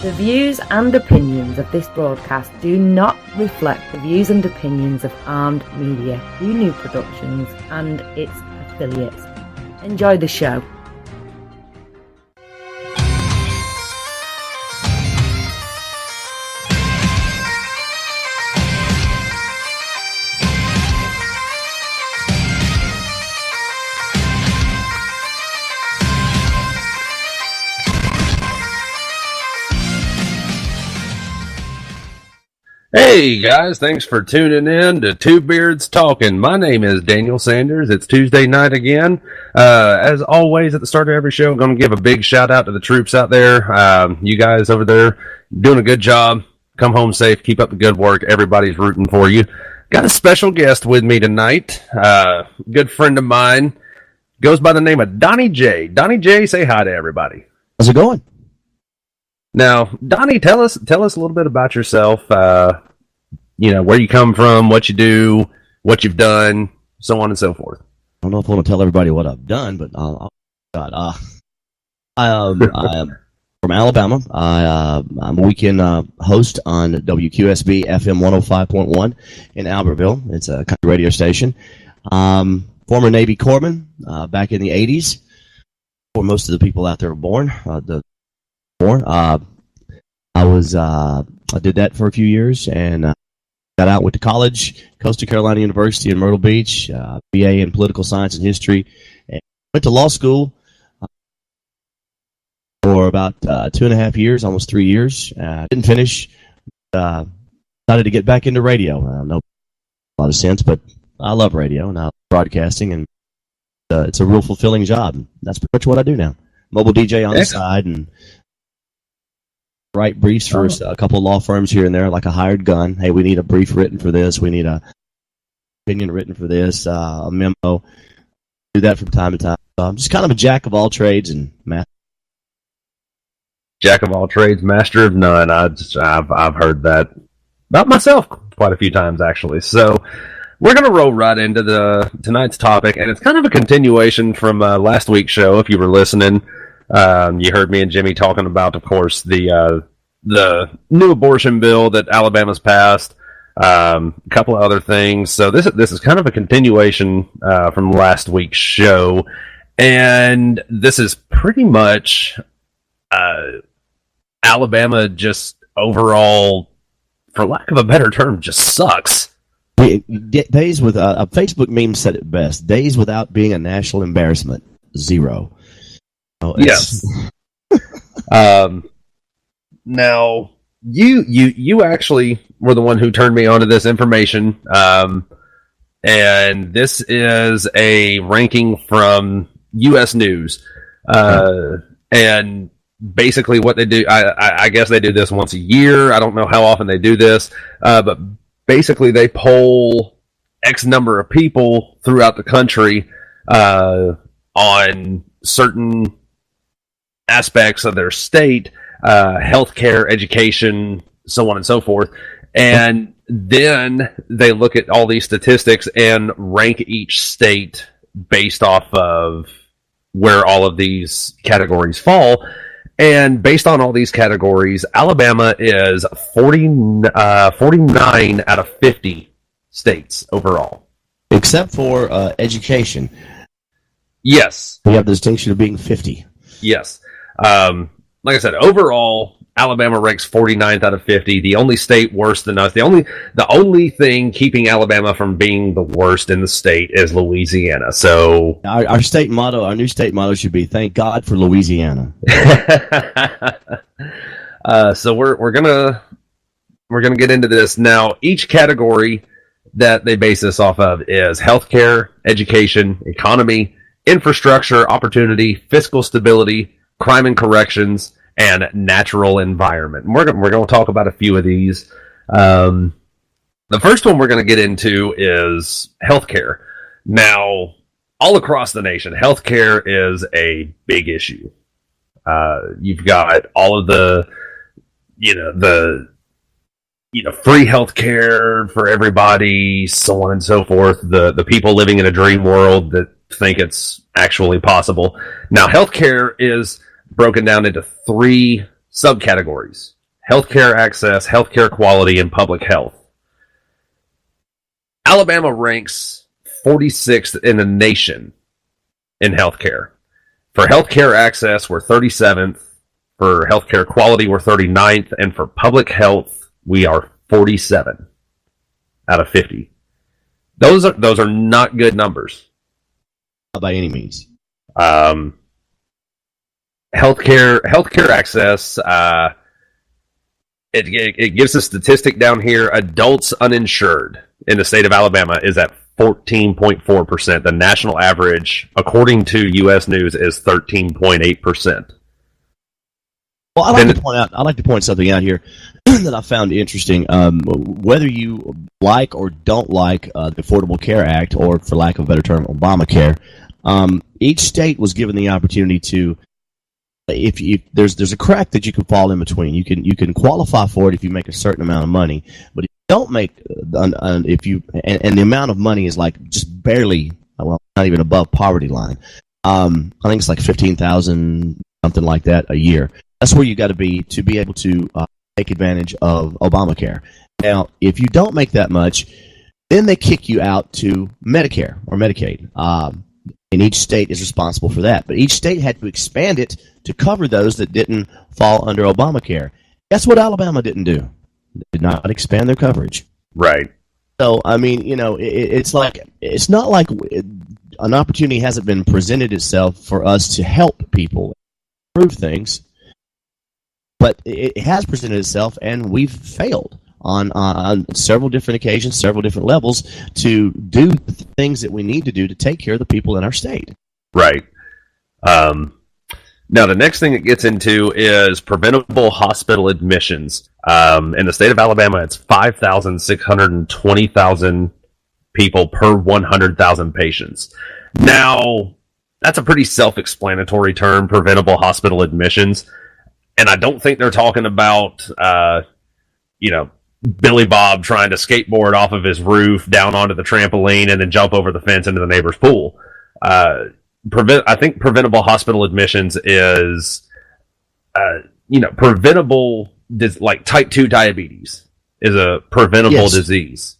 The views and opinions of this broadcast do not reflect the views and opinions of Armed Media, New Productions, and its affiliates. Enjoy the show. Hey guys, thanks for tuning in to Two Beards Talking. My name is Daniel Sanders. It's Tuesday night again. As always, at the start of every show, I'm going to give a big shout out to the troops out there. You guys over there doing a good job. Come home safe. Keep up the good work. Everybody's rooting for you. Got a special guest with me tonight. Good friend of mine. Goes by the name of DonnieJ. DonnieJ, say hi to everybody. How's it going? Now, Donnie, tell us a little bit about yourself. Where you come from, what you do, what you've done, so on and so forth. I don't know if I want to tell everybody what I've done, but I am from Alabama. I'm a weekend host on WQSB FM 105.1 in Albertville. It's a country radio station. Former Navy corpsman back in the 80s, before most of the people out there were born. I did that for a few years and got out, went to college, Coastal Carolina University in Myrtle Beach, BA in political science and history, and went to law school for about 2.5 years, almost 3 years. Didn't finish. Decided to get back into radio. I know a lot of sense, but I love radio and I love broadcasting, and it's a real fulfilling job. That's pretty much what I do now. Mobile DJ on the side and write briefs for a couple of law firms here and there, like a hired gun. Hey, we need a brief written for this. We need a opinion written for this, a memo. Do that from time to time. So I'm just kind of a jack of all trades and master. Jack of all trades, master of none. I've heard that about myself quite a few times, actually. So we're going to roll right into tonight's topic, and it's kind of a continuation from last week's show, if you were listening. You heard me and Jimmy talking about, of course, the new abortion bill that Alabama's passed, a couple of other things. So this is kind of a continuation from last week's show, and this is pretty much Alabama just overall, for lack of a better term, just sucks. Days with a Facebook meme said it best: days without being a national embarrassment, zero. Yes. Now, you actually were the one who turned me onto this information, and this is a ranking from U.S. News, and basically what they do, I guess they do this once a year. I don't know how often they do this, but basically they poll X number of people throughout the country on certain aspects of their state, healthcare, education, so on and so forth. And then they look at all these statistics and rank each state based off of where all of these categories fall. And based on all these categories, Alabama is 49 out of 50 states overall. Except for education. Yes. We have the distinction of being 50. Yes. Like I said, overall, Alabama ranks 49th out of 50. The only state worse than us, the only thing keeping Alabama from being the worst in the state is Louisiana. So our new state motto should be "Thank God for Louisiana." So we're gonna get into this now. Each category that they base this off of is healthcare, education, economy, infrastructure, opportunity, fiscal stability, crime and corrections, and natural environment. And we're going to talk about a few of these. The first one we're going to get into is healthcare. Now, all across the nation, healthcare is a big issue. You've got all of the free healthcare for everybody, so on and so forth. The people living in a dream world that think it's actually possible. Now, healthcare is broken down into three Subcategories: healthcare access, healthcare quality, and public health. Alabama ranks 46th in the nation in healthcare. For healthcare access, we're 37th. For healthcare quality, we're 39th. And for public health, we are 47 out of 50. Those are not good numbers. Not by any means. Healthcare access, it gives a statistic down here. Adults uninsured in the state of Alabama is at 14.4%. The national average, according to U.S. News, is 13.8%. Well, I'd like to point something out here that I found interesting. Whether you like or don't like the Affordable Care Act, or for lack of a better term, Obamacare, each state was given the opportunity to, if there's a crack that you can fall in between. You can qualify for it if you make a certain amount of money, but if you don't make and the amount of money is like just barely, well, not even above poverty line. I think it's like $15,000, something like that, a year. That's where you got to be able to take advantage of Obamacare. Now, if you don't make that much, then they kick you out to Medicare or Medicaid. And each state is responsible for that. But each state had to expand it to cover those that didn't fall under Obamacare. That's what Alabama didn't do. They did not expand their coverage. Right. So, I mean, it's not like an opportunity hasn't been presented itself for us to help people improve things. But it has presented itself, and we've failed on several different occasions, several different levels, to do the things that we need to do to take care of the people in our state. Right. Now, the next thing it gets into is preventable hospital admissions. In the state of Alabama, it's 5,620,000 people per 100,000 patients. Now, that's a pretty self-explanatory term, preventable hospital admissions. And I don't think they're talking about, Billy Bob trying to skateboard off of his roof down onto the trampoline and then jump over the fence into the neighbor's pool. I think preventable hospital admissions is, preventable, like type 2 diabetes is a preventable disease.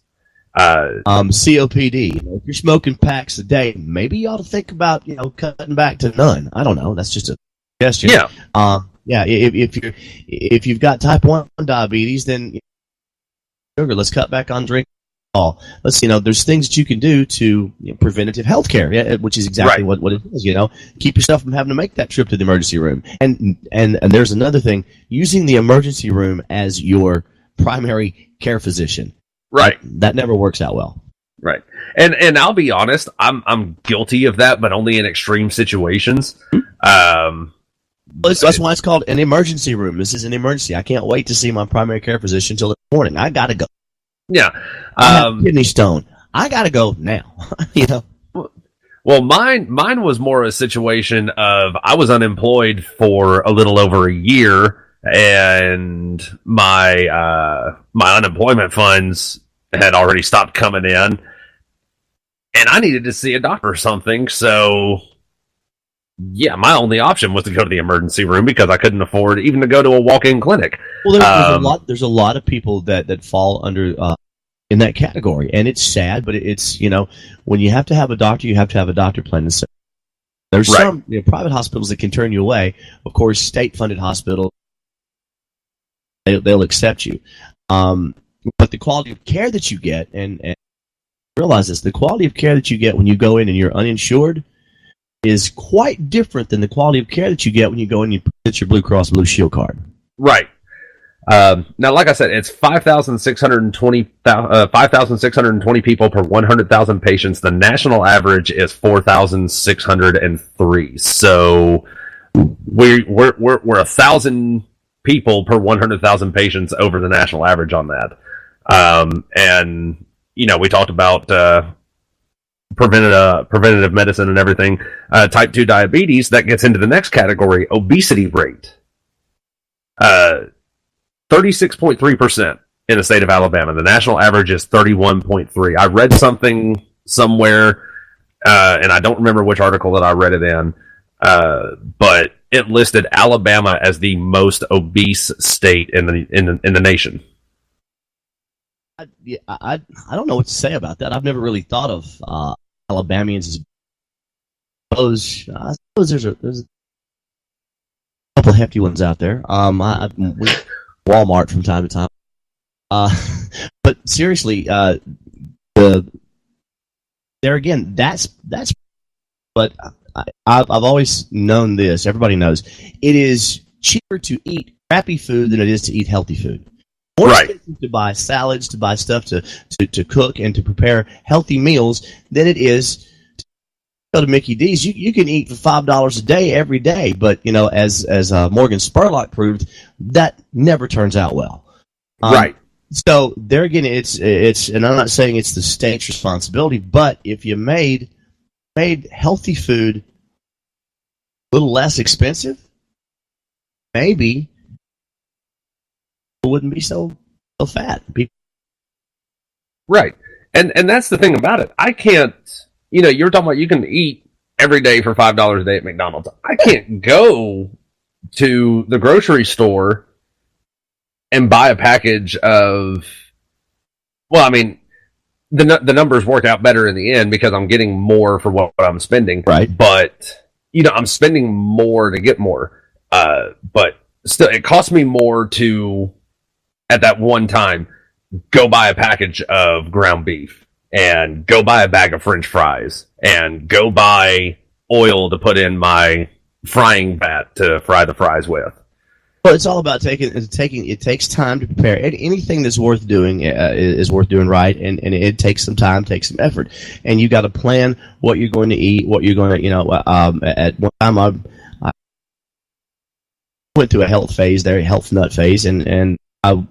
COPD. If you're smoking packs a day, maybe you ought to think about, cutting back to none. I don't know. That's just a suggestion. Yeah. If you've got type 1 diabetes, then sugar. Let's cut back on drinking. There's things that you can do to preventative health care, which is exactly what it is. Keep yourself from having to make that trip to the emergency room. And there's another thing: using the emergency room as your primary care physician. Right. That never works out well. Right. And I'll be honest, I'm guilty of that, but only in extreme situations. That's why it's called an emergency room. This is an emergency. I can't wait to see my primary care physician until the morning. I gotta go. Yeah. I have kidney stone. I gotta go now. Well, mine was more a situation of I was unemployed for a little over a year, and my unemployment funds had already stopped coming in, and I needed to see a doctor or something. So, yeah, my only option was to go to the emergency room because I couldn't afford even to go to a walk-in clinic. Well, there's a lot of people that fall under in that category, and it's sad, but it's when you have to have a doctor, you have to have a doctor plan. So there's some private hospitals that can turn you away. Of course, state-funded hospitals, they'll accept you, but the quality of care that you get, and realize this, the quality of care that you get when you go in and you're uninsured is quite different than the quality of care that you get when you go in and you present your Blue Cross Blue Shield card. Right. Now, like I said, it's 5,620 people per 100,000 patients. The national average is 4,603. So we're 1,000 people per 100,000 patients over the national average on that. And we talked about preventative medicine and everything. Type 2 diabetes, that gets into the next category, obesity rate. 36.3% in the state of Alabama. The national average is 31.3. I read something somewhere, and I don't remember which article that I read it in, but it listed Alabama as the most obese state in the nation. I don't know what to say about that. I've never really thought of Alabamians as. I suppose there's a couple of hefty ones out there. Walmart from time to time. But seriously, there again, that's. But I've always known this. Everybody knows it is cheaper to eat crappy food than it is to eat healthy food. More expensive to buy salads, to buy stuff to cook and to prepare healthy meals than it is to go to Mickey D's. You can eat for $5 a day every day, but as Morgan Spurlock proved, that never turns out well. Right. So there again, it's and I'm not saying it's the state's responsibility, but if you made healthy food a little less expensive, maybe wouldn't be so fat. Right. And that's the thing about it. I can't, you're talking about you can eat every day for $5 a day at McDonald's. I can't go to the grocery store and buy a package of, well, I mean, the numbers work out better in the end because I'm getting more for what I'm spending. Right. But, I'm spending more to get more. But still, it costs me more to, at that one time, go buy a package of ground beef and go buy a bag of French fries and go buy oil to put in my frying vat to fry the fries with. Well, it's all about taking. It takes time to prepare. Anything that's worth doing is worth doing right, and it takes some time, takes some effort, and you got to plan what you're going to eat, what you're going to. At one time, I went through a health nut phase, and I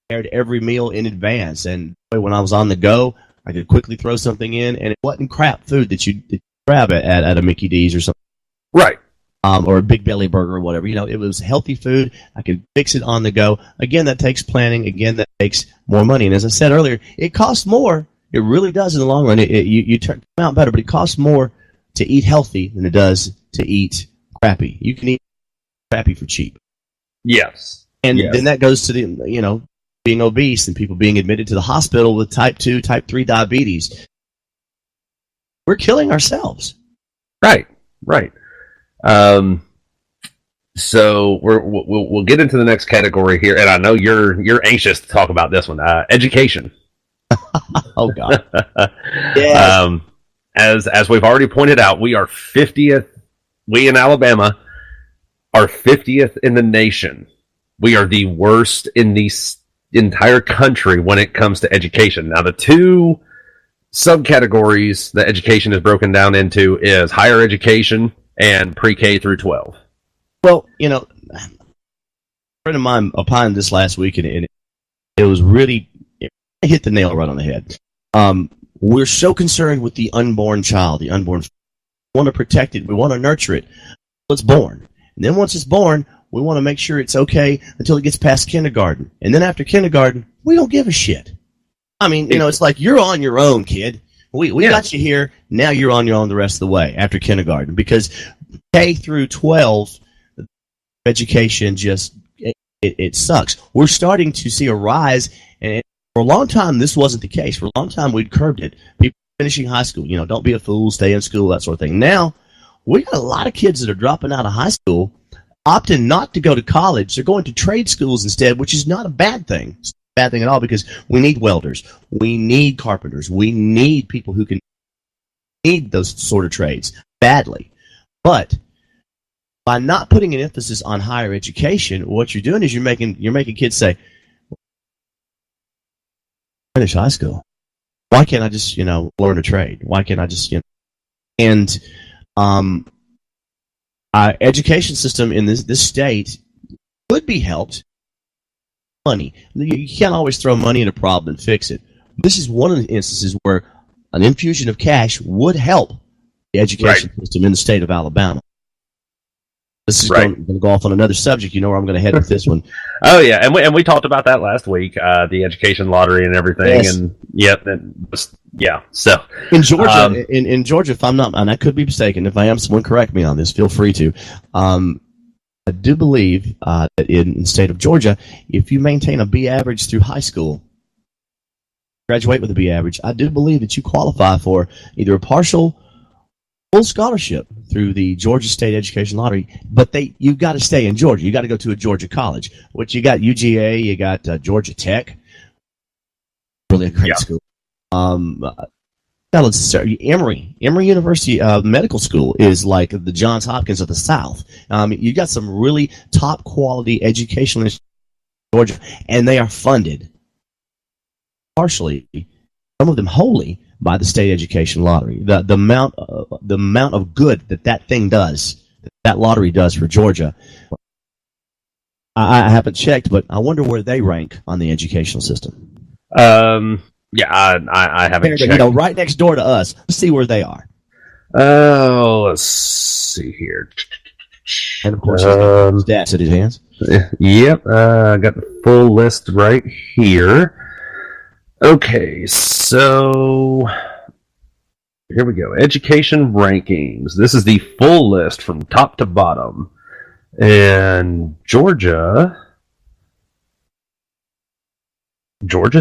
prepared every meal in advance, and when I was on the go, I could quickly throw something in, and it wasn't crap food that you grab at a Mickey D's or something. Right. Or a Big Belly burger or whatever. It was healthy food. I could fix it on the go. Again, that takes planning. Again, that takes more money. And as I said earlier, it costs more. It really does in the long run. You turn out better, but it costs more to eat healthy than it does to eat crappy. You can eat crappy for cheap. Yes. And then that goes to the, being obese and people being admitted to the hospital with type 2, type 3 diabetes. We're killing ourselves. Right. So we'll get into the next category here, and I know you're anxious to talk about this one. Education. Oh God. Yes. As we've already pointed out, we are 50th. We in Alabama are 50th in the nation. We are the worst in the entire country when it comes to education. Now, the two subcategories that education is broken down into is higher education and pre-K through 12. Well, a friend of mine opined this last week, and it was really it hit the nail right on the head. We're so concerned with the unborn child, the unborn. We want to protect it. We want to nurture it. It's born. And then once it's born, we want to make sure it's okay until it gets past kindergarten. And then after kindergarten, we don't give a shit. I mean, it's like you're on your own, kid. We got you here. Now you're on your own the rest of the way after kindergarten, because K through 12 education just it sucks. We're starting to see a rise, and for a long time this wasn't the case. For a long time we'd curbed it. People finishing high school, don't be a fool, stay in school, that sort of thing. Now we got a lot of kids that are dropping out of high school, opting not to go to college. They're going to trade schools instead, which is not a bad thing. Bad thing at all, because we need welders, we need carpenters, we need people who can need those sort of trades badly. But by not putting an emphasis on higher education, what you're doing is you're making kids say, finish high school. Why can't I just learn a trade? Why can't I just and our education system in this state could be helped. Money. You can't always throw money at a problem and fix it. This is one of the instances where an infusion of cash would help the education system in the state of Alabama. This is Right. going to go off on another subject. You know where I'm going to head with this one. Oh yeah, and we talked about that last week, the education lottery and everything, Yes. and yep, yeah. So In Georgia, in Georgia, if I'm not, and I could be mistaken, if I am, someone correct me on this. Feel free to. I do believe that in the state of Georgia, if you maintain a B average through high school, graduate with a B average, I do believe that you qualify for either a partial, full scholarship through the Georgia State Education Lottery. But you've got to stay in Georgia. You got to go to a Georgia college. Which you got UGA, you got Georgia Tech, really a great school. Emory University Medical School is like the Johns Hopkins of the South. You got some really top quality educational institutions in Georgia, and they are funded partially, some of them wholly, by the state education lottery. The amount of good that thing does, that lottery does for Georgia. I haven't checked, but I wonder where they rank on the educational system. Yeah, I haven't checked. Right next door to us. Let's see where they are. Oh, let's see here. And of course, he's got his stats at his hands. Yep, I got the full list right here. Okay, so here we go. Education rankings. This is the full list from top to bottom. And Georgia's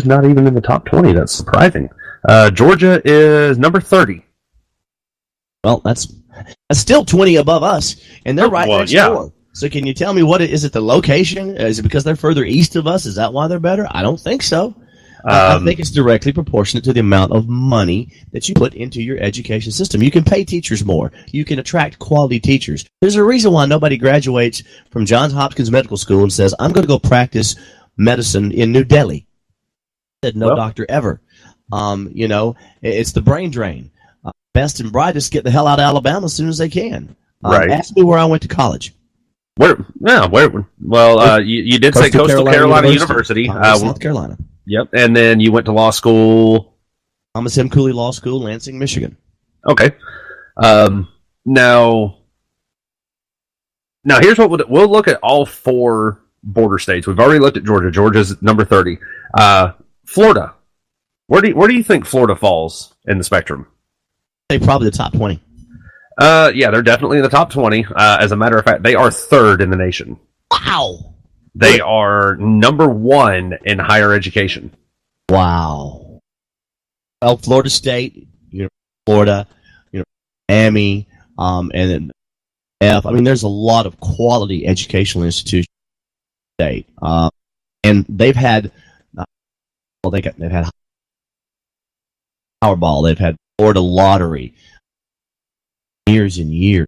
not even in the top 20. That's surprising. Georgia is number 30. Well, that's still 20 above us, and they're right next door. So can you tell me is it the location? Is it because they're further east of us? Is that why they're better? I don't think so. I think it's directly proportionate to the amount of money that you put into your education system. You can pay teachers more. You can attract quality teachers. There's a reason why nobody graduates from Johns Hopkins Medical School and says, I'm going to go practice medicine in New Delhi. Said no doctor ever. It's the brain drain. Best and brightest get the hell out of Alabama as soon as they can. Right. Ask me where I went to college. Where? Well, you did say Coastal Carolina University. South Carolina. Yep, and then you went to law school. Thomas M. Cooley Law School, Lansing, Michigan. Okay. Now here's what we'll look at all four border states. We've already looked at Georgia. Georgia's number 30. Florida. Where do you think Florida falls in the spectrum? They probably the top 20. Yeah, they're definitely in the top 20. As a matter of fact, they are third in the nation. Wow. They are number 1 in higher education. Wow. Well, Florida State, Florida, Miami, and then F. I mean, there's a lot of quality educational institutions in the state, and they've had they've had Powerball, they've had Florida Lottery, years and years.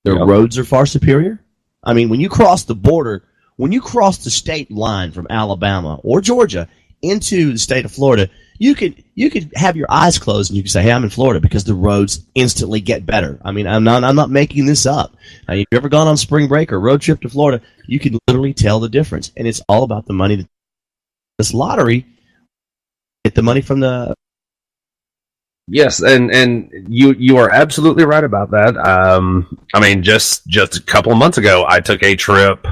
Their roads are far superior. I mean, when you cross the border. When you cross the state line from Alabama or Georgia into the state of Florida, you could have your eyes closed and you could say, "Hey, I'm in Florida," because the roads instantly get better. I mean, I'm not making this up. If you've ever gone on spring break or road trip to Florida, you can literally tell the difference, and it's all about the money. This lottery, get the money from the. Yes, and you are absolutely right about that. I mean, just a couple of months ago, I took a trip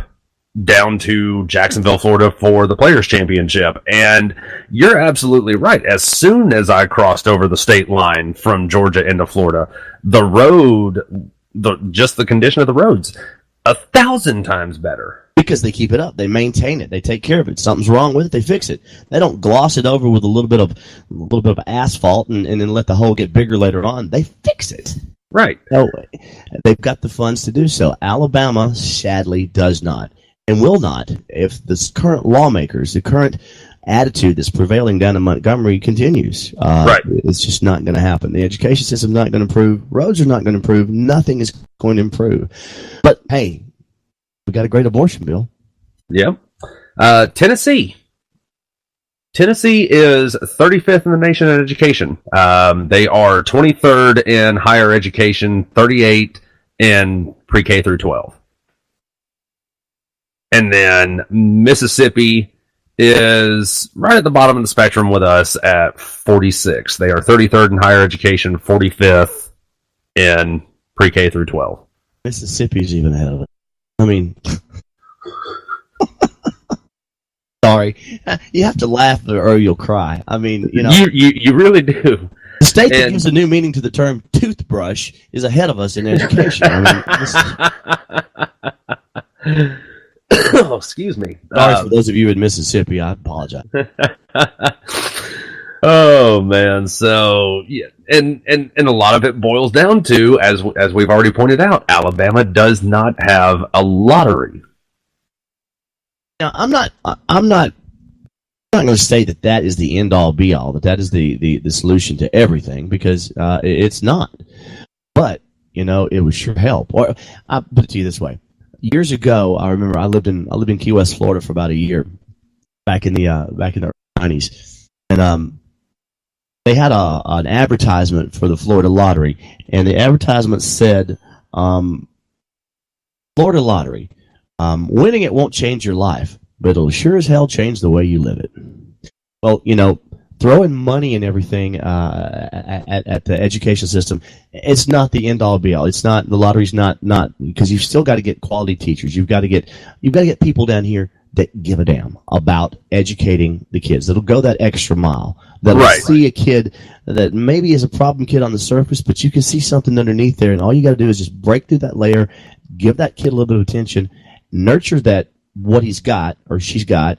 down to Jacksonville, Florida for the Players Championship. And you're absolutely right. As soon as I crossed over the state line from Georgia into Florida, the road, just the condition of the roads, 1,000 times better. Because they keep it up. They maintain it. They take care of it. Something's wrong with it, they fix it. They don't gloss it over with a little bit of asphalt and then let the hole get bigger later on. They fix it. Right. No, they've got the funds to do so. Alabama, sadly, does not. And will not if the current lawmakers, the current attitude that's prevailing down in Montgomery continues. Right. It's just not going to happen. The education system's not going to improve. Roads are not going to improve. Nothing is going to improve. But, hey, we got a great abortion bill. Yep. Tennessee. Tennessee is 35th in the nation in education. They are 23rd in higher education, 38 in pre-K through 12. And then Mississippi is right at the bottom of the spectrum with us at 46. They are 33rd in higher education, 45th in pre-K through 12. Mississippi's even ahead of it. I mean, sorry, you have to laugh or you'll cry. I mean, you really do. The state that gives a new meaning to the term toothbrush is ahead of us in education. I mean, oh, excuse me. Sorry for those of you in Mississippi. I apologize. Oh man, so yeah, and a lot of it boils down to, as we've already pointed out, Alabama does not have a lottery. Now, I'm not going to say that is the end all be all. That is the solution to everything, because it's not. But it would sure help. Or I'll put it to you this way: years ago, I remember I lived in Key West, Florida, for about a year back in the 90s, and they had an advertisement for the Florida lottery, and the advertisement said, Florida lottery, winning it won't change your life, but it'll sure as hell change the way you live it. Well, throwing money and everything at the education system, it's not the end all be all. It's not, the lottery's not because you've still got to get quality teachers. You've got to get people down here that give a damn about educating the kids, that'll go that extra mile, that'll see a kid that maybe is a problem kid on the surface, but you can see something underneath there, and all you got to do is just break through that layer, give that kid a little bit of attention, nurture that, what he's got or she's got,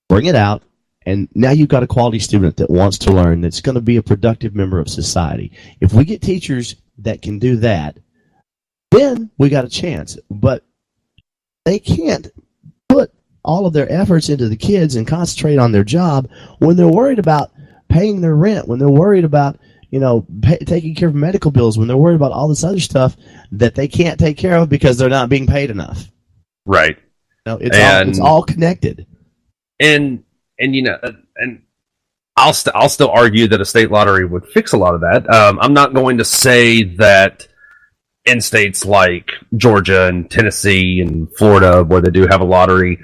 bring it out, and now you've got a quality student that wants to learn, that's going to be a productive member of society. If we get teachers that can do that, then we got a chance. But they can't put all of their efforts into the kids and concentrate on their job when they're worried about paying their rent, when they're worried about taking care of medical bills, when they're worried about all this other stuff that they can't take care of because they're not being paid enough. Right. It's all connected. And I'll still argue that a state lottery would fix a lot of that. I'm not going to say that in states like Georgia and Tennessee and Florida, where they do have a lottery,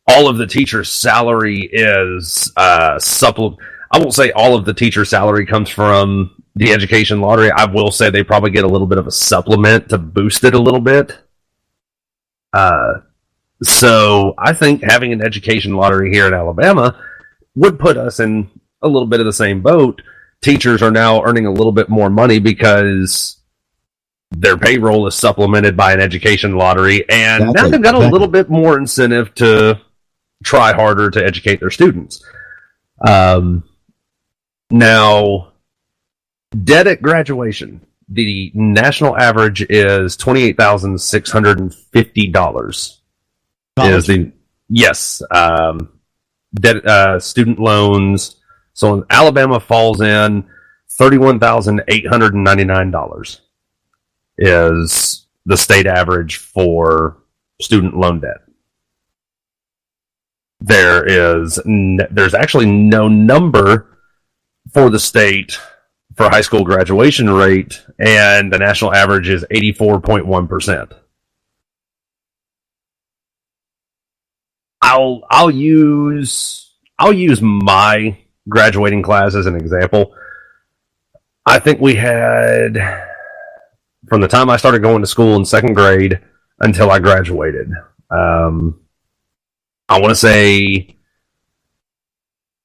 all of the teacher's salary is supplement. I won't say all of the teacher's salary comes from the education lottery. I will say they probably get a little bit of a supplement to boost it a little bit. So I think having an education lottery here in Alabama would put us in a little bit of the same boat. Teachers are now earning a little bit more money because their payroll is supplemented by an education lottery, and now they've got a little bit more incentive to try harder to educate their students. Now, debt at graduation, the national average is $28,650. Is the debt, student loans. So Alabama falls in $31,899 is the state average for student loan debt. There's actually no number for the state for high school graduation rate, and the national average is 84.1%. I'll use my graduating class as an example. I think we had, from the time I started going to school in second grade until I graduated, I want to say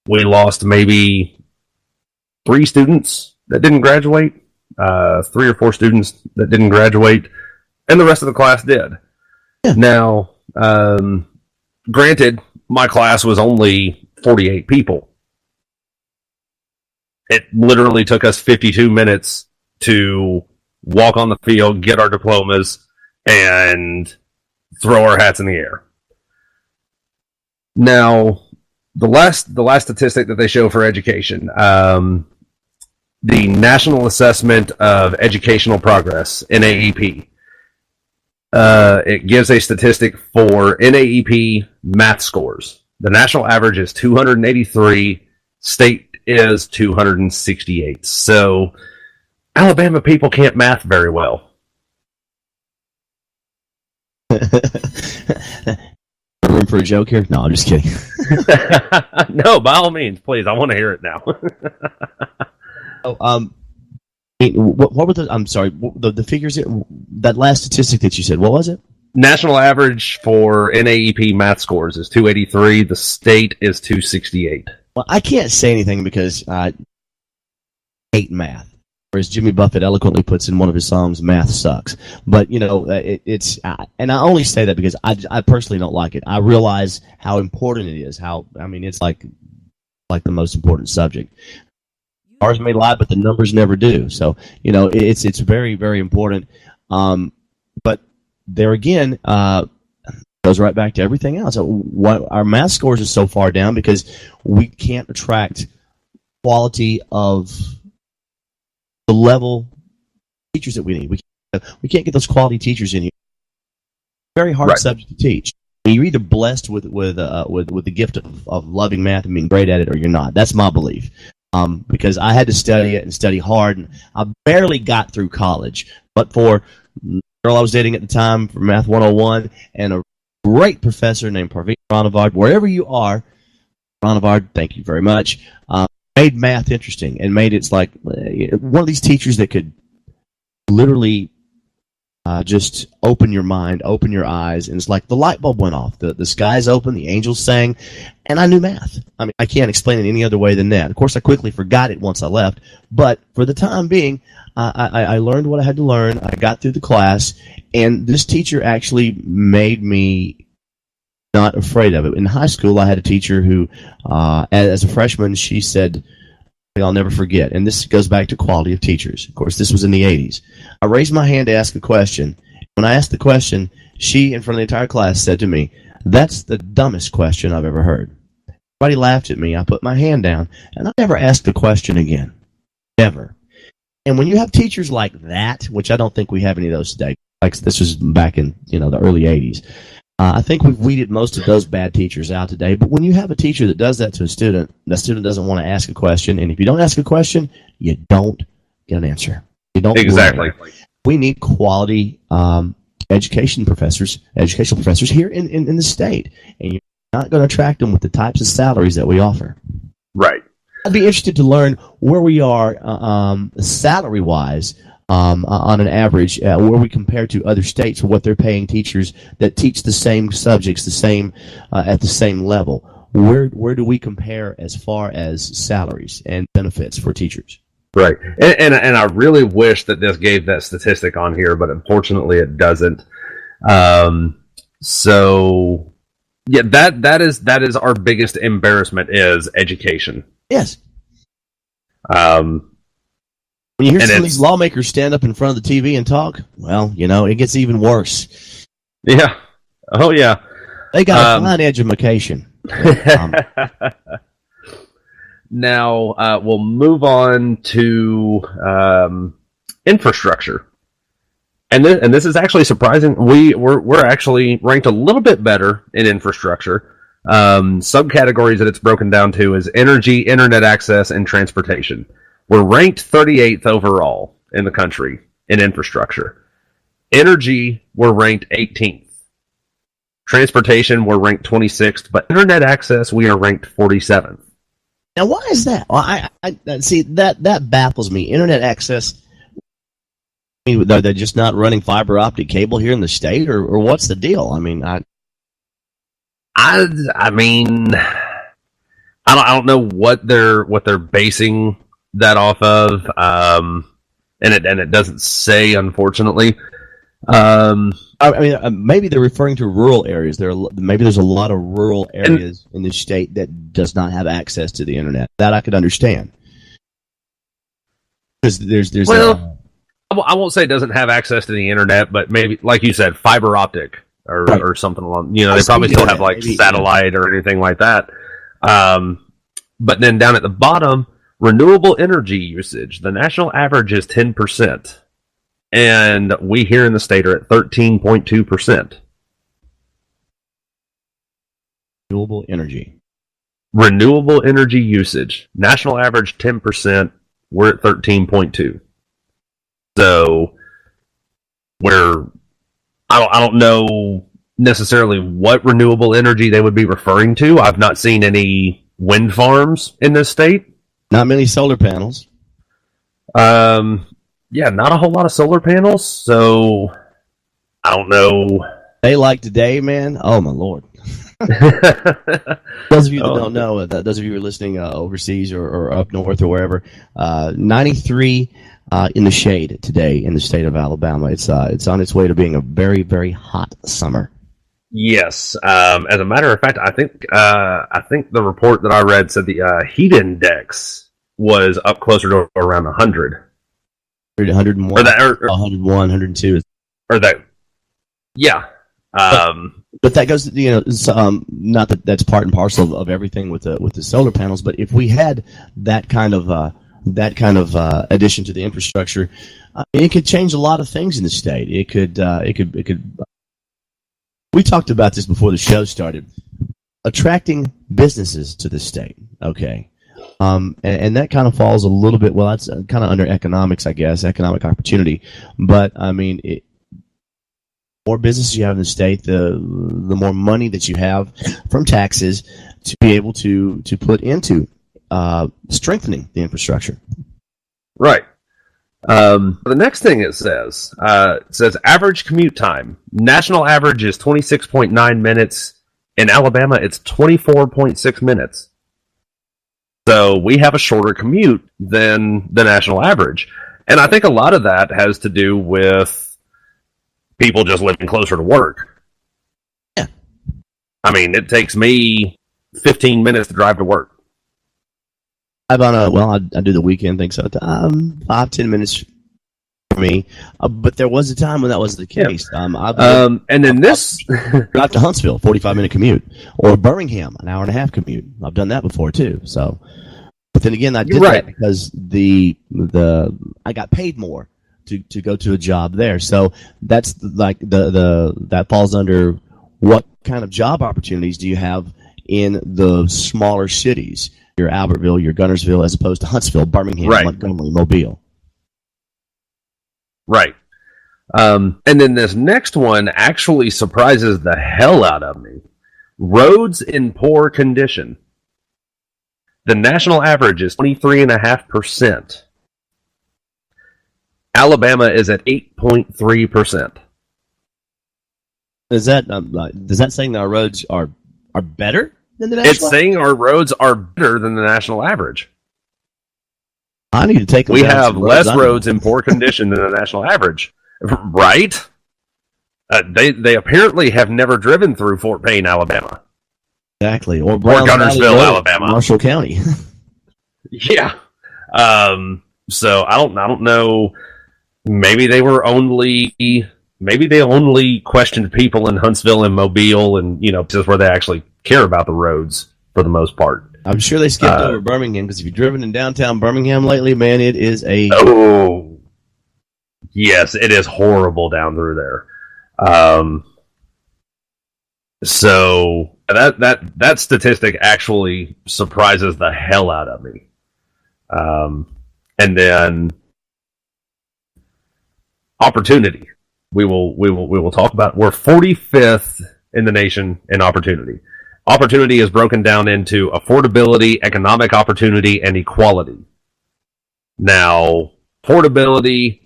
we lost maybe 3 students that didn't graduate, 3 or 4 students that didn't graduate, and the rest of the class did. Yeah. Now, granted, my class was only 48 people. It literally took us 52 minutes to walk on the field, get our diplomas, and throw our hats in the air. Now, the last statistic that they show for education, the National Assessment of Educational Progress, NAEP, it gives a statistic for NAEP math scores. The national average is 283, state is 268. So Alabama people can't math very well. Room for a joke here? No, I'm just kidding. No, by all means, please. I want to hear it now. What were the? I'm sorry, the figures. That last statistic that you said. What was it? National average for NAEP math scores is 283. The state is 268. Well, I can't say anything because I hate math. Or as Jimmy Buffett eloquently puts in one of his songs, math sucks. But, you know, it's and I only say that because I personally don't like it. I realize how important it is. It's like the most important subject. Stars may lie, but the numbers never do. So, you know, it's very, very important. But there again, goes right back to everything else. What our math scores are so far down because we can't attract quality of the level teachers that we need. We can't get those quality teachers in here. Very hard subject to teach. You're either blessed with the gift of loving math and being great at it, or you're not. That's my belief. Because I had to study it and study hard, and I barely got through college. But for the girl I was dating at the time for Math 101 and a great professor named Parveen Ranavard, wherever you are, Ranavard, thank you very much. Made math interesting and made it like one of these teachers that could literally just open your mind, open your eyes, and it's like the light bulb went off. The sky's open, the angels sang, and I knew math. I mean, I can't explain it any other way than that. Of course, I quickly forgot it once I left, but for the time being, I learned what I had to learn. I got through the class, and this teacher actually made me not afraid of it. In high school, I had a teacher who, as a freshman, she said, I'll never forget, and this goes back to quality of teachers. Of course, this was in the 80s. I raised my hand to ask a question. When I asked the question, she, in front of the entire class, said to me, "That's the dumbest question I've ever heard." Everybody laughed at me. I put my hand down, and I never asked the question again. Never. And when you have teachers like that, which I don't think we have any of those today, like this was back in the early 80s, I think we've weeded most of those bad teachers out today. But when you have a teacher that does that to a student, that student doesn't want to ask a question, and if you don't ask a question, you don't get an answer. You don't Exactly. learn. We need quality educational professors here in the state, and you're not going to attract them with the types of salaries that we offer. Right. I'd be interested to learn where we are salary-wise. On an average, where we compare to other states, what they're paying teachers that teach the same subjects, at the same level. Where do we compare as far as salaries and benefits for teachers? Right, and I really wish that this gave that statistic on here, but unfortunately it doesn't. So yeah, that is our biggest embarrassment is education. Yes. When you hear some of these lawmakers stand up in front of the TV and talk, well, it gets even worse. Yeah. Oh, yeah. They got a fine education. Now, we'll move on to infrastructure. And this is actually surprising. We're actually ranked a little bit better in infrastructure. Subcategories that it's broken down to is energy, internet access, and transportation. We're ranked 38th overall in the country in infrastructure. Energy, we're ranked 18th. Transportation, we're ranked 26th. But internet access, we are ranked 47th. Now, why is that? Well, I see that baffles me. Internet access, they're just not running fiber optic cable here in the state, or what's the deal? I mean, I don't know what they're basing that off of, and it doesn't say, unfortunately. Maybe they're referring to rural areas. Maybe there's a lot of rural areas in the state that does not have access to the internet. That I could understand. Because there's I won't say it doesn't have access to the internet, but maybe, like you said, fiber optic or something along. They probably still have like satellite or anything like that. But then down at the bottom, renewable energy usage. The national average is 10%. And we here in the state are at 13.2%. Renewable energy. Renewable energy usage. National average 10%. We're at 13.2. So I don't know necessarily what renewable energy they would be referring to. I've not seen any wind farms in this state. Not many solar panels. yeah, not a whole lot of solar panels. So I don't know. They like today, man. Oh my lord. Those of you that don't know, those of you who are listening overseas or up north or wherever, 93 in the shade today in the state of Alabama. It's on its way to being a very, very hot summer. Yes. As a matter of fact, I think the report that I read said the heat index was up closer to around 100. 101, or that, 101, 102. Or that, yeah. But that goes, not that that's part and parcel of everything with the solar panels. But if we had that kind of addition to the infrastructure, it could change a lot of things in the state. It could. We talked about this before the show started. Attracting businesses to the state, okay, and that kind of falls a little bit. Well, that's kind of under economics, I guess, economic opportunity. But I mean, more businesses you have in the state, the more money that you have from taxes to be able to put into strengthening the infrastructure. Right. The next thing it says average commute time. National average is 26.9 minutes. In Alabama, it's 24.6 minutes. So we have a shorter commute than the national average. And I think a lot of that has to do with people just living closer to work. Yeah. I mean, it takes me 15 minutes to drive to work. I do the weekend thing, so 5-10 minutes for me. But there was a time when that was the case. Yeah. And then this drive to Huntsville, 45-minute commute, or Birmingham, an hour and a half commute. I've done that before too. So, but then again, I did that because I got paid more to go to a job there. So that's like that falls under what kind of job opportunities do you have in the smaller cities? Your Albertville, your Gunnersville, as opposed to Huntsville, Birmingham, Montgomery, Mobile. Right. And then this next one actually surprises the hell out of me. Roads in poor condition. The national average is 23.5%. Alabama is at 8.3%. Does that saying that our roads are better than the national? It's saying our roads are better than the national average. I need to take them. We have less roads in poor condition than the national average, right? They apparently have never driven through Fort Payne, Alabama. Exactly, or Gunnersville, Alabama, Marshall County. Yeah. So I don't know. Maybe they only questioned people in Huntsville and Mobile, and just where they actually care about the roads for the most part. I'm sure they skipped over Birmingham, because if you've driven in downtown Birmingham lately, man, it is yes, it is horrible down through there. So that statistic actually surprises the hell out of me. And then opportunity. We will talk about. We're 45th in the nation in opportunity. Opportunity is broken down into affordability, economic opportunity, and equality. Now, affordability,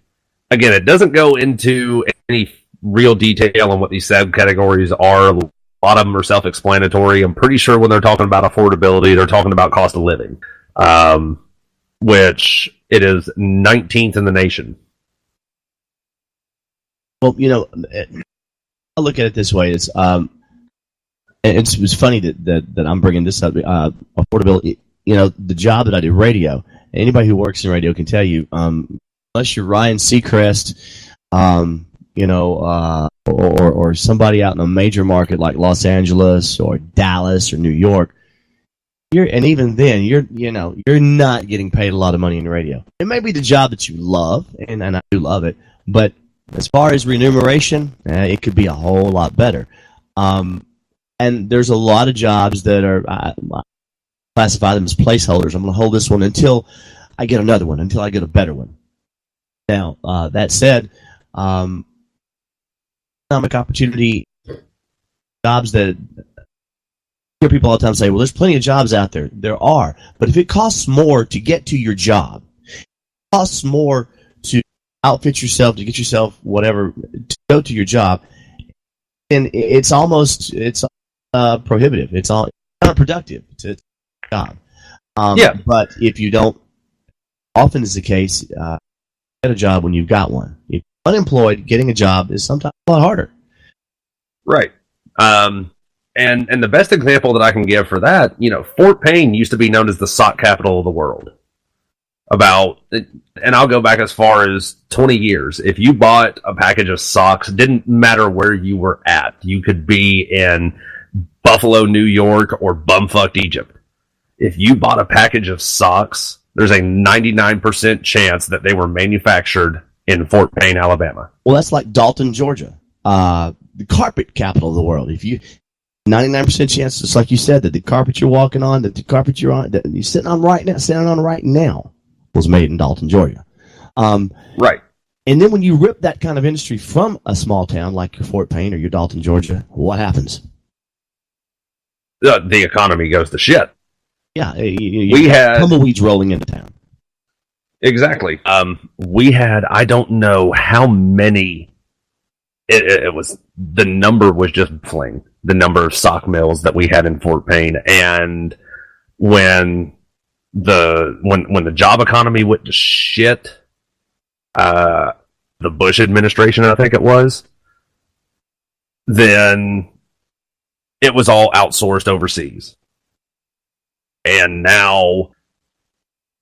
again, it doesn't go into any real detail on what these subcategories are. A lot of them are self-explanatory. I'm pretty sure when they're talking about affordability, they're talking about cost of living, which it is 19th in the nation. Well, I look at it this way: it's funny that I'm bringing this up. Affordability. The job that I do, radio. Anybody who works in radio can tell you, unless you're Ryan Seacrest, or somebody out in a major market like Los Angeles or Dallas or New York, and even then, you're not getting paid a lot of money in radio. It may be the job that you love, and I do love it, but as far as remuneration, it could be a whole lot better. And there's a lot of jobs that are, I classify them as placeholders. I'm going to hold this one until I get another one, until I get a better one. Now, that said, economic opportunity, jobs that I hear people all the time say, well, there's plenty of jobs out there. There are. But if it costs more to get to your job, it costs more to outfit yourself, to get yourself whatever, to go to your job, and it's prohibitive. It's all counterproductive to job. But if you don't, often is the case, get a job when you've got one. If you're unemployed, getting a job is sometimes a lot harder. Right. And the best example that I can give for that, Fort Payne used to be known as the sock capital of the world. And I'll go back as far as 20 years. If you bought a package of socks, it didn't matter where you were at. You could be in Buffalo, New York, or bumfucked Egypt. If you bought a package of socks, there's a 99% chance that they were manufactured in Fort Payne, Alabama. Well, that's like Dalton, Georgia, the carpet capital of the world. If you 99% chance, just like you said, that the carpet you're walking on, that the carpet you're on, that you're sitting on right now, was made in Dalton, Georgia. Right. And then when you rip that kind of industry from a small town like your Fort Payne or your Dalton, Georgia, what happens? The economy goes to shit. Yeah, we had tumbleweeds rolling into town. Exactly. We had, I don't know how many. It was, the number was just baffling. The number of sock mills that we had in Fort Payne, and when the job economy went to shit, the Bush administration, I think it was, then it was all outsourced overseas. And now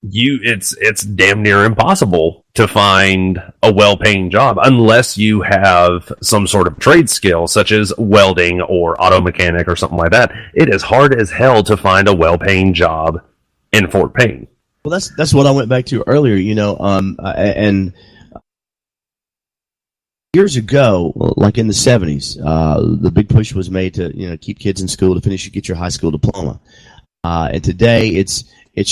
it's damn near impossible to find a well-paying job unless you have some sort of trade skill, such as welding or auto mechanic or something like that. It is hard as hell to find a well-paying job in Fort Payne. Well, that's what I went back to earlier, and years ago, like in the 70s, the big push was made to, keep kids in school, to get your high school diploma. And today it's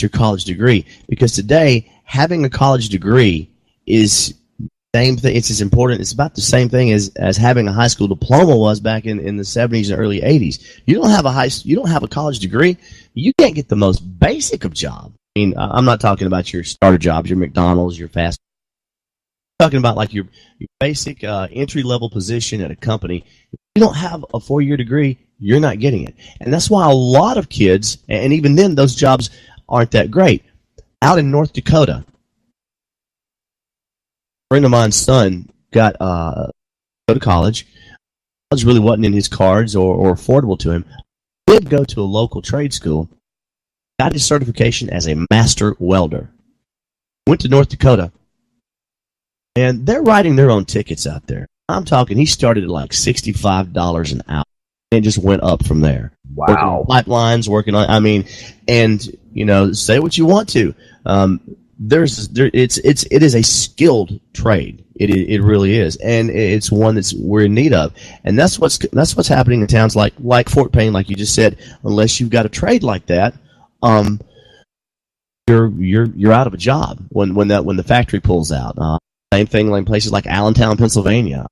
your college degree, because today having a college degree is the same thing. It's as important. It's about the same thing as having a high school diploma was back in the 70s and early 80s. You don't have a college degree, you can't get the most basic of job. I mean, I'm not talking about your starter jobs, your McDonald's, your fast. I'm talking about like your basic entry level position at a company. If you don't have a 4-year degree, you're not getting it. And that's why a lot of kids, and even then those jobs aren't that great. Out in North Dakota, a friend of mine's son got go to college. College really wasn't in his cards or affordable to him. He did go to a local trade school, got his certification as a master welder. Went to North Dakota, and they're writing their own tickets out there. I'm talking, he started at like $65 an hour. And just went up from there. Wow. Working on pipelines, say what you want to. It is a skilled trade. It really is, and it's one we're in need of. And that's what's happening in towns like Fort Payne, like you just said. Unless you've got a trade like that, you're out of a job when the factory pulls out. Same thing in places like Allentown, Pennsylvania.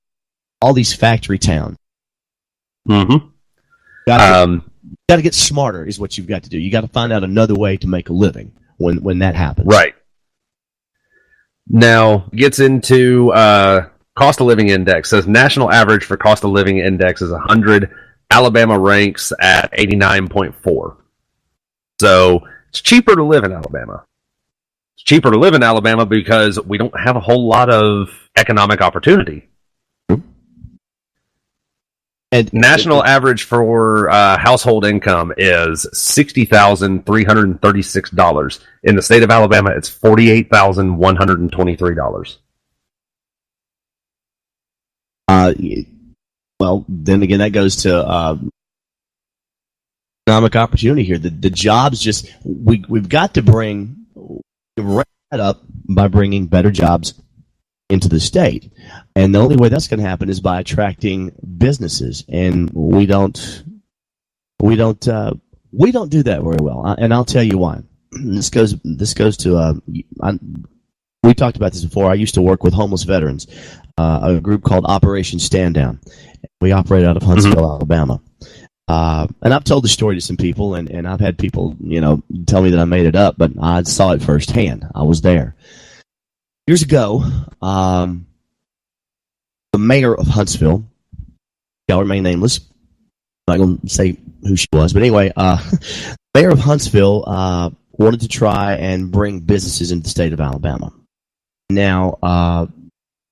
All these factory towns. Mm-hmm. Got to get smarter is what you've got to do. You got to find out another way to make a living when that happens. Right. Now, gets into cost of living index. Says national average for cost of living index is 100. Alabama ranks at 89.4. So it's cheaper to live in Alabama. It's cheaper to live in Alabama because we don't have a whole lot of economic opportunity. And national average for household income is $60,336. In the state of Alabama, it's $48,123. Well, then again, that goes to economic opportunity here. The jobs we've got to ramp that up by bringing better jobs into the state, and the only way that's going to happen is by attracting businesses, and we don't do that very well. And I'll tell you why. This goes to we talked about this before. I used to work with homeless veterans, a group called Operation Stand Down. We operate out of Huntsville, Alabama. And I've told the story to some people, and I've had people tell me that I made it up, but I saw it firsthand. I was there. Years ago, the mayor of Huntsville, shall remain nameless. I'm not going to say who she was, but anyway, mayor of Huntsville wanted to try and bring businesses into the state of Alabama. Now,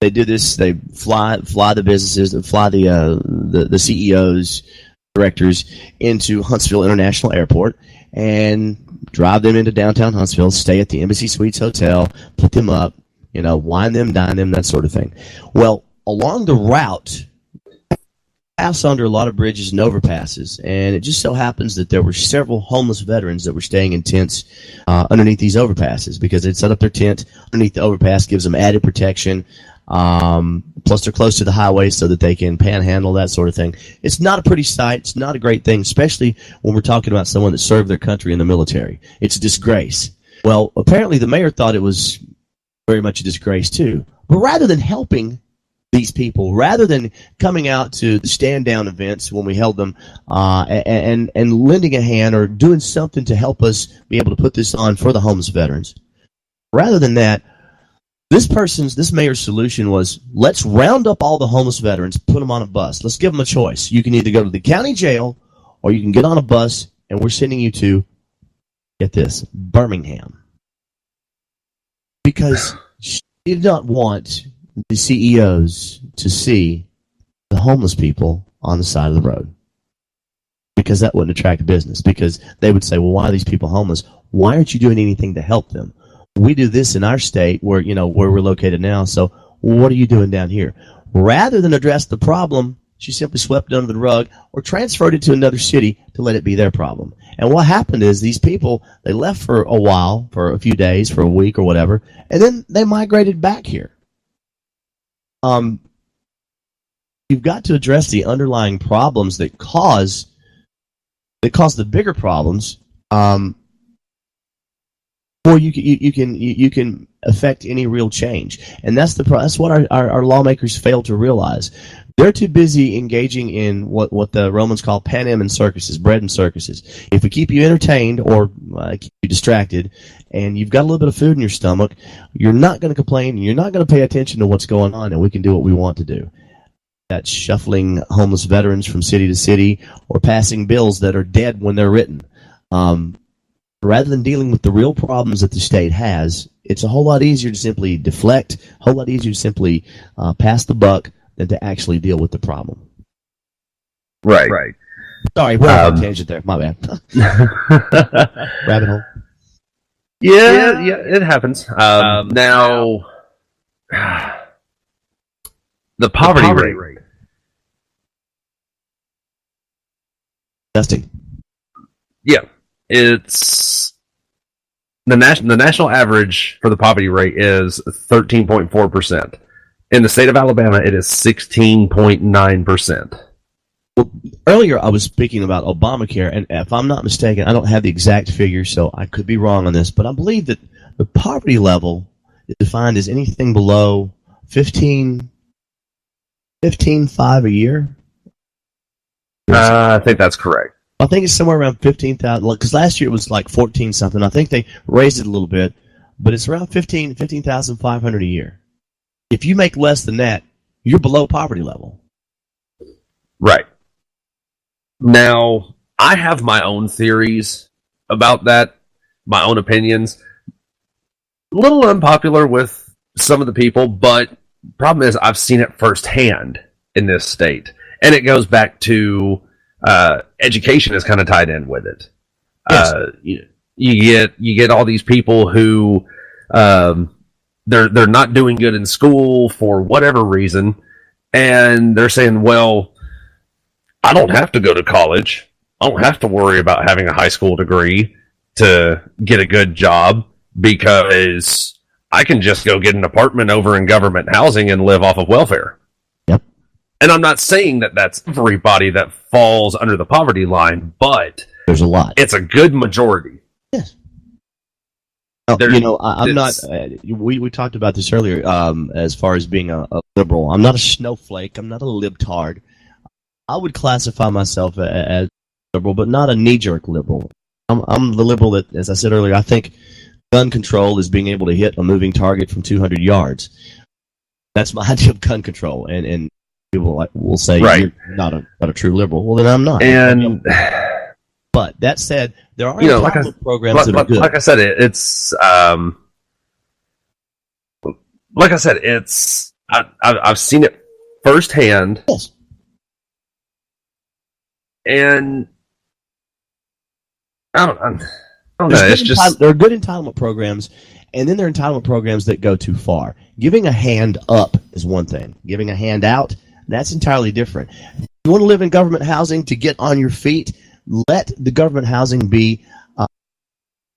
they do this. They fly the businesses, fly the CEOs, directors into Huntsville International Airport, and drive them into downtown Huntsville, stay at the Embassy Suites Hotel, put them up, wine them, dine them, that sort of thing. Well, along the route, pass under a lot of bridges and overpasses, and it just so happens that there were several homeless veterans that were staying in tents underneath these overpasses because they'd set up their tent underneath the overpass, gives them added protection. Plus they're close to the highway so that they can panhandle, that sort of thing. It's not a pretty sight. It's not a great thing, especially when we're talking about someone that served their country in the military. It's a disgrace. Well, apparently the mayor thought it was very much a disgrace too. But rather than helping these people, rather than coming out to the stand-down events when we held them and lending a hand or doing something to help us be able to put this on for the homeless veterans, rather than that, this mayor's solution was, let's round up all the homeless veterans, put them on a bus. Let's give them a choice. You can either go to the county jail or you can get on a bus, and we're sending you to, get this, Birmingham. Because she did not want the CEOs to see the homeless people on the side of the road. Because that wouldn't attract business. Because they would say, well, why are these people homeless? Why aren't you doing anything to help them? We do this in our state where we're located now, so what are you doing down here? Rather than address the problem, she simply swept it under the rug or transferred it to another city to let it be their problem. And what happened is these people, they left for a while, for a few days, for a week or whatever, and then they migrated back here. You've got to address the underlying problems that cause the bigger problems, or you can affect any real change, and that's what our lawmakers fail to realize. They're too busy engaging in what the Romans call panem and circuses, bread and circuses. If we keep you entertained or keep you distracted, and you've got a little bit of food in your stomach, you're not going to complain. You're not going to pay attention to what's going on, and we can do what we want to do. That's shuffling homeless veterans from city to city or passing bills that are dead when they're written. Rather than dealing with the real problems that the state has, it's a whole lot easier to simply deflect, a whole lot easier to simply pass the buck than to actually deal with the problem. Right. Sorry, we're on a tangent there. My bad. Rabbit hole. Yeah, it happens. Now, the poverty rate. Testing. Yeah. It's the national average for the poverty rate is 13.4%. In the state of Alabama, it is 16.9%. Well, earlier I was speaking about Obamacare, and if I'm not mistaken, I don't have the exact figure, so I could be wrong on this, but I believe that the poverty level is defined as anything below $15,500 a year. I think that's correct. I think it's somewhere around 15,000, because last year it was like 14 something. I think they raised it a little bit, but it's around 15,500 a year. If you make less than that, you're below poverty level. Right. Now, I have my own theories about that, my own opinions. A little unpopular with some of the people, but problem is I've seen it firsthand in this state. And it goes back to education is kind of tied in with it. Yes. You get all these people who they're not doing good in school for whatever reason, and they're saying, well, I don't have to go to college. I don't have to worry about having a high school degree to get a good job because I can just go get an apartment over in government housing and live off of welfare. Yep. And I'm not saying that that's everybody that falls under the poverty line, but there's a lot. It's a good majority. Yes. I'm not. We talked about this earlier. As far as being a liberal, I'm not a snowflake. I'm not a libtard. I would classify myself as liberal, but not a knee-jerk liberal. I'm the liberal that, as I said earlier, I think gun control is being able to hit a moving target from 200 yards. That's my idea of gun control, and people will say you're not a true liberal. Well, then I'm not. And but that said, there are programs that are good. Like I said, it's like I said, it's I've seen it firsthand. Yes. And I don't know. It's just there are good entitlement programs, and then there are entitlement programs that go too far. Giving a hand up is one thing. Giving a hand out, that's entirely different. You want to live in government housing to get on your feet? Let the government housing be.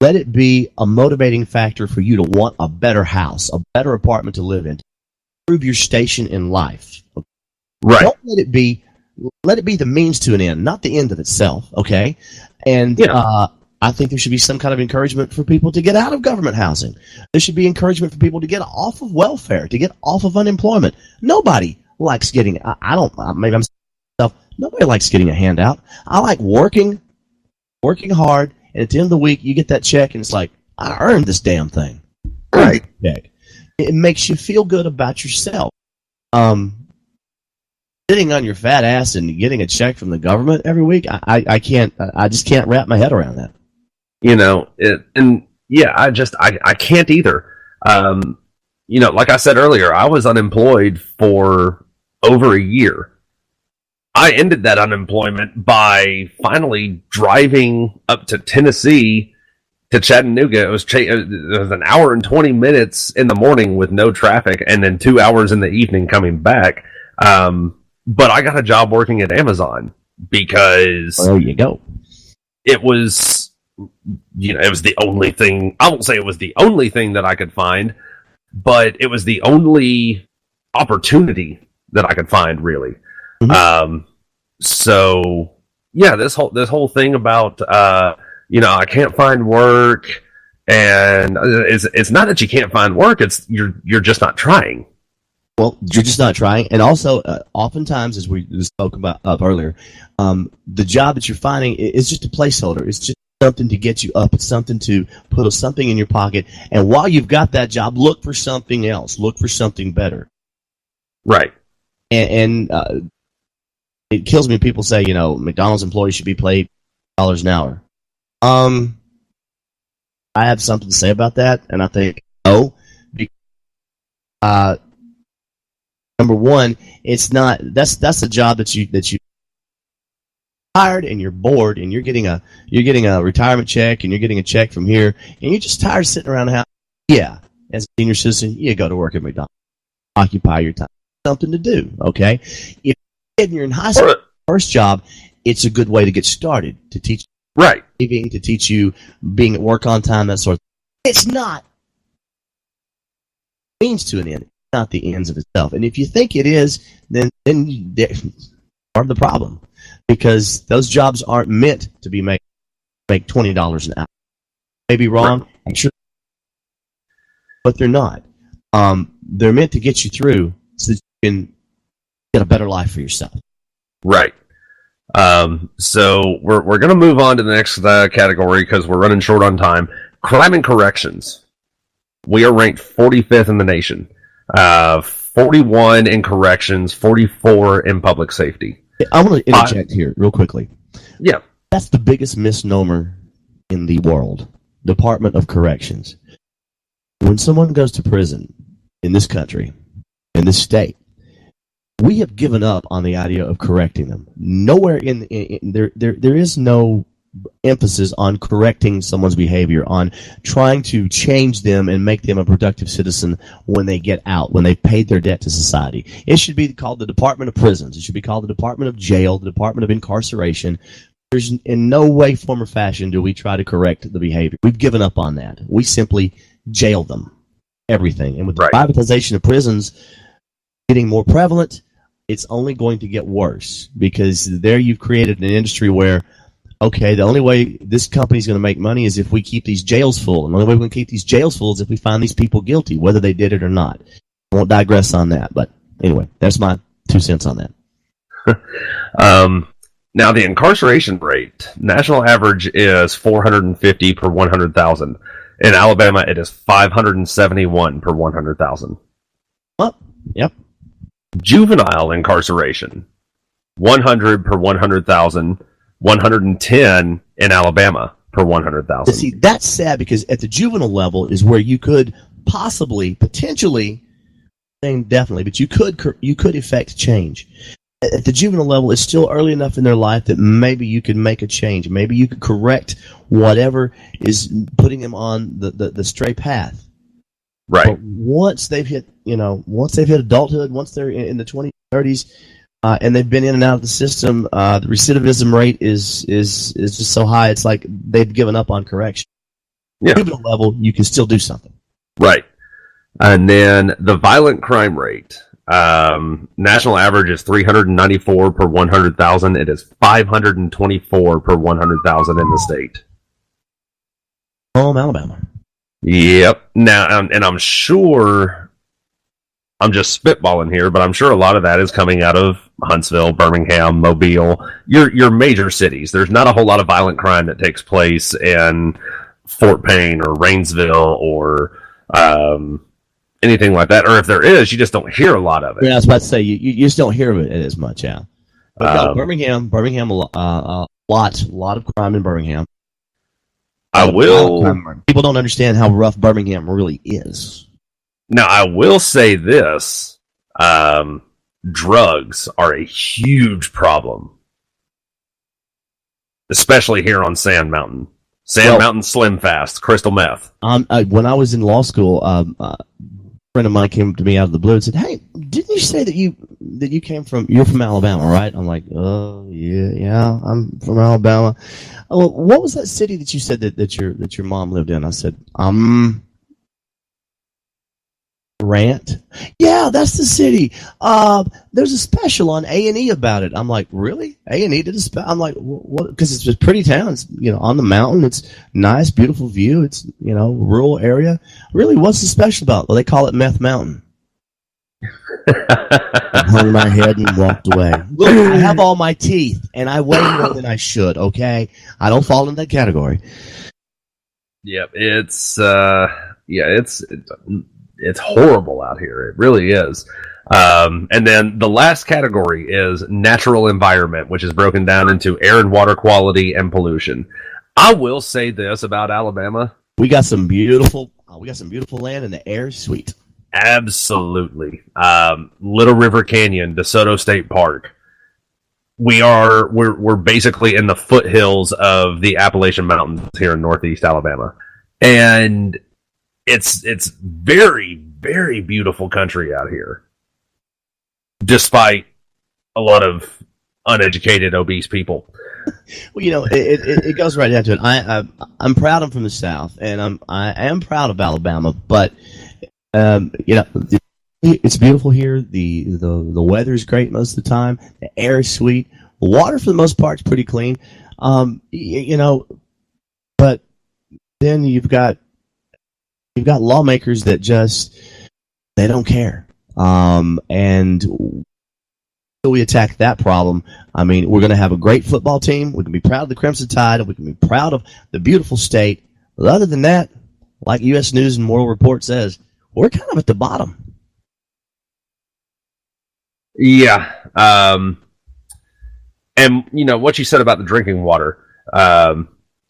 Let it be a motivating factor for you to want a better house, a better apartment to live in, to improve your station in life. Right. Don't let it be. Let it be the means to an end, not the end of itself. Okay, and I think there should be some kind of encouragement for people to get out of government housing. There should be encouragement for people to get off of welfare, to get off of unemployment. Nobody likes getting. I don't. Maybe I'm myself. Nobody likes getting a handout. I like working hard, and at the end of the week, you get that check, and it's like, I earned this damn thing. Right. It makes you feel good about yourself. Sitting on your fat ass and getting a check from the government every week, I just can't wrap my head around that. I can't either. Like I said earlier, I was unemployed for over a year. I ended that unemployment by finally driving up to Tennessee to Chattanooga. It was an hour and 20 minutes in the morning with no traffic, and then 2 hours in the evening coming back. But I got a job working at Amazon because there you go. It was, it was the only thing. I won't say it was the only thing that I could find, but it was the only opportunity that I could find, really. Mm-hmm. This whole thing about I can't find work, and it's not that you can't find work. It's you're just not trying. Well, you're just not trying. And also, oftentimes, as we spoke about earlier, the job that you're finding is just a placeholder. It's just something to get you up. It's something to put something in your pocket. And while you've got that job, look for something else. Look for something better. Right. And it kills me when people say, McDonald's employees should be paid $1 an hour. I have something to say about that, and I think, number one, it's not. That's a job that you hired and you're bored and you're getting a retirement check and you're getting a check from here and you're just tired of sitting around the house. Yeah, as a senior citizen, you go to work at McDonald's, occupy your time, something to do. Okay, if you're in high school, first job, it's a good way to get started to teach saving, to teach you being at work on time, that sort of thing. It's not means to an end. Not the ends of itself. And if you think it is, then part of the problem, because those jobs aren't meant to be make $20 an hour. Maybe wrong, I'm sure, but they're not. They're meant to get you through so that you can get a better life for yourself. Right. So we're going to move on to the next category because we're running short on time. Crime and corrections. We are ranked 45th in the nation. 41 in corrections, 44 in public safety. I want to interject here real quickly. Yeah. That's the biggest misnomer in the world. Department of Corrections. When someone goes to prison in this country, in this state, we have given up on the idea of correcting them. Nowhere there is no emphasis on correcting someone's behavior, on trying to change them and make them a productive citizen when they get out, when they've paid their debt to society. It should be called the Department of Prisons. It should be called the Department of Jail, the Department of Incarceration. There's in no way, form, or fashion do we try to correct the behavior. We've given up on that. We simply jail them. Everything. And with the privatization of prisons getting more prevalent, it's only going to get worse, because there you've created an industry where, okay, the only way this company's going to make money is if we keep these jails full. And the only way we can keep these jails full is if we find these people guilty, whether they did it or not. I won't digress on that. But anyway, that's my 2 cents on that. Now, the incarceration rate, national average is 450 per 100,000. In Alabama, it is 571 per 100,000. Well, yep. Juvenile incarceration, 100 per 100,000, 110 in Alabama per 100,000. See, that's sad because at the juvenile level is where you could potentially, saying definitely, but you could effect change. At the juvenile level, it's still early enough in their life that maybe you could make a change. Maybe you could correct whatever is putting them on the stray path. Right. But once they've hit adulthood, once they're in the 20s, 30s, and they've been in and out of the system, the recidivism rate is just so high. It's like they've given up on correction. Yeah. At the juvenile level, you can still do something. Right. And then the violent crime rate. National average is 394 per 100,000. It is 524 per 100,000 in the state. Alabama. Yep. Now, and I'm sure, I'm just spitballing here, but I'm sure a lot of that is coming out of Huntsville, Birmingham, Mobile, your major cities. There's not a whole lot of violent crime that takes place in Fort Payne or Rainsville or anything like that. Or if there is, you just don't hear a lot of it. Yeah, I was about to say, you just don't hear of it as much, yeah. But Birmingham, a lot of crime in Birmingham. People don't understand how rough Birmingham really is. Now, I will say this. Drugs are a huge problem. Especially here on Sand Mountain. Mountain Slim Fast, crystal meth. When I was in law school, a friend of mine came to me out of the blue and said, "Hey, didn't you say that you're from Alabama, right?" I'm like, "Oh, yeah, I'm from Alabama." Oh, well, what was that city that you said that your mom lived in? I said, Grant. Yeah, that's the city. There's a special on A&E about it. I'm like, really? A&E did a special? I'm like, what? Because it's a pretty town. It's, on the mountain. It's nice, beautiful view. It's, rural area. Really, what's the special about? Well, they call it Meth Mountain. I hung my head and walked away. Look, I have all my teeth, and I weigh more than I should, okay? I don't fall in that category. Yep, it's horrible out here. It really is. And then the last category is natural environment, which is broken down into air and water quality and pollution. I will say this about Alabama. We got some beautiful land, and the air is sweet. Absolutely. Little River Canyon, DeSoto State Park. We're basically in the foothills of the Appalachian Mountains here in Northeast Alabama. And it's very, very beautiful country out here. Despite a lot of uneducated, obese people. Well, it goes right down to it. I'm proud I'm from the South, and I am proud of Alabama, but it's beautiful here. The weather is great most of the time. The air is sweet. The water, for the most part, is pretty clean. But then you've got lawmakers that they don't care. And until we attack that problem, I mean, we're going to have a great football team. We can be proud of the Crimson Tide. We can be proud of the beautiful state. But other than that, like U.S. News and World Report says, we're kind of at the bottom. Yeah. And, what you said about the drinking water,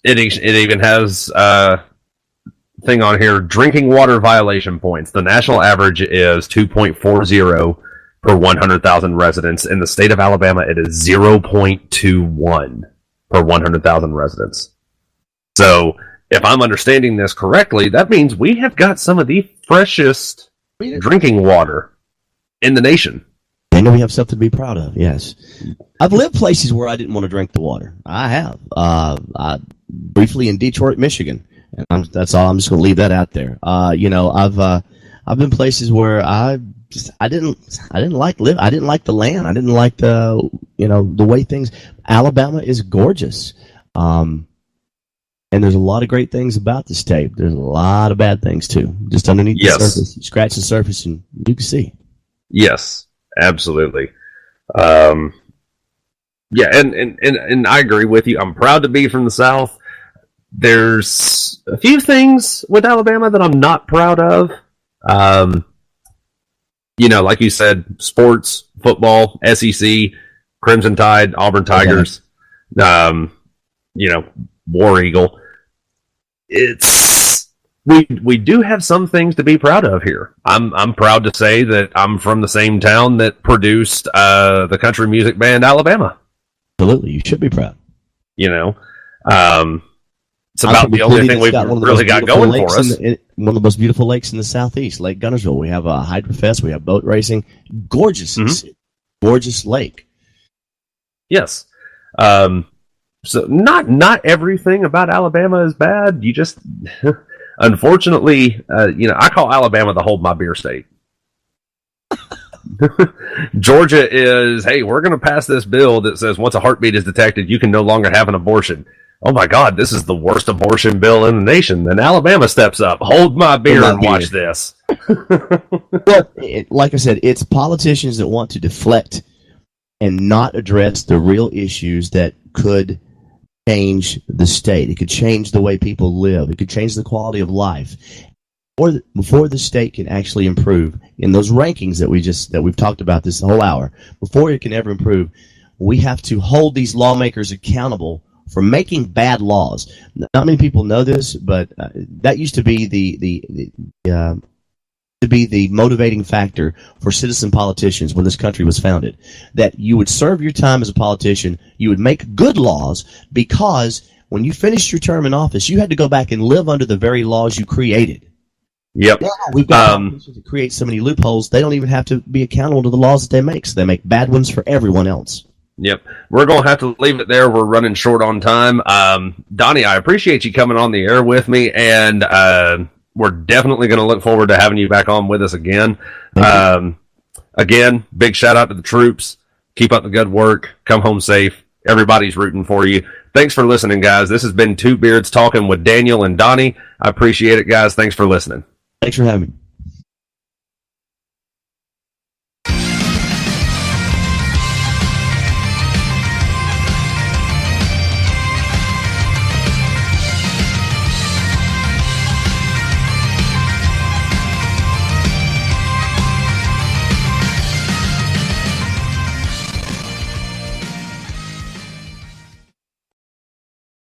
it even has thing on here, drinking water violation points. The national average is 2.40 per 100,000 residents. In the state of Alabama, it is 0.21 per 100,000 residents. So, if I'm understanding this correctly, that means we have got some of the freshest drinking water in the nation. I know we have something to be proud of, yes. I've lived places where I didn't want to drink the water. I have. Briefly in Detroit, Michigan. And that's all. I'm just going to leave that out there. I've been places where I didn't like the land. I didn't like the way things. Alabama is gorgeous. And there's a lot of great things about the state. There's a lot of bad things too. Just underneath the surface, scratch the surface, and you can see. Yes, absolutely. Yeah, and I agree with you. I'm proud to be from the South. There's a few things with Alabama that I'm not proud of. Like you said, sports, football, SEC, Crimson Tide, Auburn Tigers, War Eagle. We do have some things to be proud of here. I'm proud to say that I'm from the same town that produced the country music band Alabama. Absolutely, you should be proud. It's about the only thing we've really got going for us. One of the most beautiful lakes in the southeast, Lake Gunnersville. We have a Hydrofest. We have boat racing. Gorgeous, gorgeous lake. Yes. So not everything about Alabama is bad. You just, unfortunately, I call Alabama the hold my beer state. Georgia is, hey, we're going to pass this bill that says once a heartbeat is detected, you can no longer have an abortion. Oh my God, this is the worst abortion bill in the nation. Then Alabama steps up. Hold my beer and watch this. Well, like I said, it's politicians that want to deflect and not address the real issues that could change the state. It could change the way people live. It could change the quality of life. Before the state can actually improve in those rankings that we've talked about this whole hour, before it can ever improve, we have to hold these lawmakers accountable for making bad laws. Not many people know this, but that used to be the motivating factor for citizen politicians when this country was founded. That you would serve your time as a politician, you would make good laws, because when you finished your term in office, you had to go back and live under the very laws you created. Yep. Now we've got politicians to create so many loopholes, they don't even have to be accountable to the laws that they make, so they make bad ones for everyone else. Yep. We're going to have to leave it there. We're running short on time. Donnie, I appreciate you coming on the air with me, and we're definitely going to look forward to having you back on with us again. Again, big shout out to the troops. Keep up the good work. Come home safe. Everybody's rooting for you. Thanks for listening, guys. This has been Two Beards Talking with Daniel and Donnie. I appreciate it, guys. Thanks for listening. Thanks for having me.